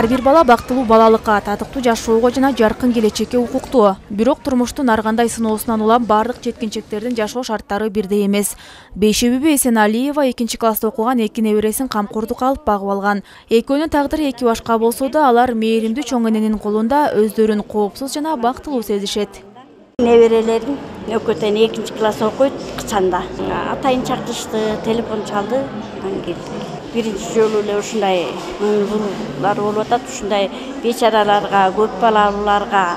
Ар бир бала бактылуу балалыкка, татыктуу жашоого жана жаркын келечекке укуктуу. Бирок турмуштун ар кандай сыноосунан улам бардык жеткинчектердин жашоо шарттары бирдей эмес. Бейшебүбү Эсеналиева 2-класста окуган эки небересин камкордукка алып багып алган. Экөөнүн тагдыры эки башка болсо да, алар мээримдүү чоң эненин колунда өздөрүн коопсуз жана бактылуу сезишет. Неберелерим экөөтөн 2-класс окуйт, кычанда. Атайын чакырышты, телефон чалды, келдик. Биринчи жолу эле ушундай булар болуп атат, ушундай бечараларга, көп балалууларга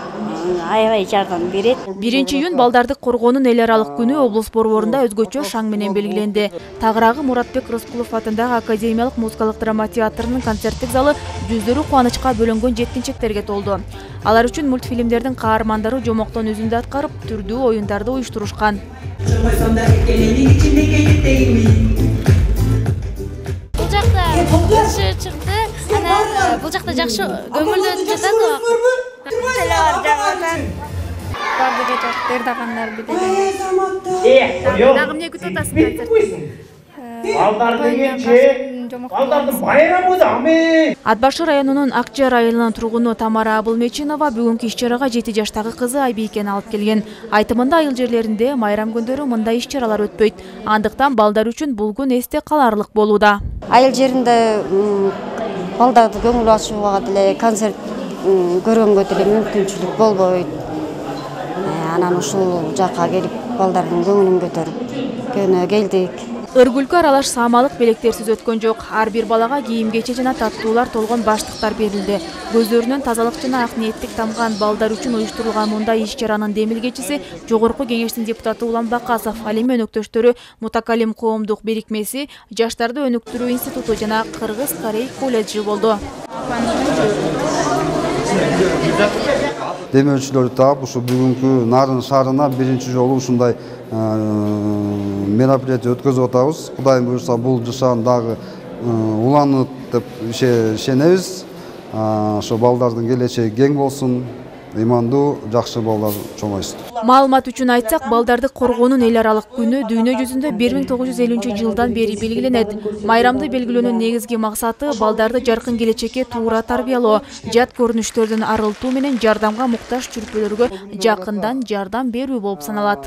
аябай жардам берет. 1-июнь балдарды коргоонун эл аралык күнү облус борборунда өзгөчө шаң менен белгиленди. Тагыраагы Муратбек Рыскулов атындагы Академиялык музыкалык драма театрынын концерттик залы жүздөрү кубанычка бөлөнгөн жеткинчектерге толду. Алар үчүн мультфильмдердин каармандары жомоктон үзүндү аткарып, түрдүү оюндарды уюштурушкан. Чыкты, анан бул жакта жакшы көңүлдүү жатат. Бардыгы жактыр дагандар бите. Дагы эмне күтүп атасыз концертти? Балдарды келчи, балдардын байрамы да аме. Атбашыр районунун Акчар айылынын тургуну Тамара Абылмечинова бүгүнкү иш-чарага 7 жаштагы кызы Айбикени алып келген. Айтымында айыл жерлеринде майрам күндөрү мындай иш-чаралар өтпөйт. Андыктан балдар үчүн бул күн эсте калаарлык болууда. Айыл жеринде балдарды көңүл ачууга деле концерт көргөнгө деле мүмкүнчүлүк болбойт. Анан ушул жакка келип балдардын көңүлүн көтөрүп келдик. Өргүлкө аралаш саамалык белектерсиз өткөн жок. Ар бир балага кийим-кече жана таттуулар толгон баштыктар берилди. Көздөрүнөн тазалык жана ак ниеттик тамган балдар үчүн уюштурулган мындай иш-чаранын демилгечиси Жогорку Кеңештин депутаты Улан Бакасов, ал эми өнөктөштөрү Мутакалим коомдук бирикмеси, Жаштарды өнүктүрүү институту жана Кыргыз-Корей колледжи болду. Демөөрчүлөрдү таап, ушу бүгүнкү Нарын шаарына биринчи жолу ушундай мероприятие өткөзүп атабыз. Кудайым буюрса, бул жашаан дагы уланат деп ишенебиз. Ошо балдардын келечеги кең болсун, ыймандуу, жакшы балдар чоңойсун. Маалымат үчүн айтсак, балдарды коргоонун эл аралык күнү дүйнө жүзүндө 1950-жылдан бери белгиленет. Майрамды белгилөөнүн негизги максаты балдарды жаркын келечекке туура тарбиялоо, жат көрүнүштөрдөн арылтуу менен жардамга муктаж чүрпөлөргө жакындан жардам берүү болуп саналат.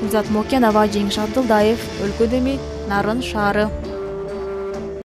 Гүлзат Мокенова, Жеңиш Абдылдаев, Өлкөдеми, Нарын шаары.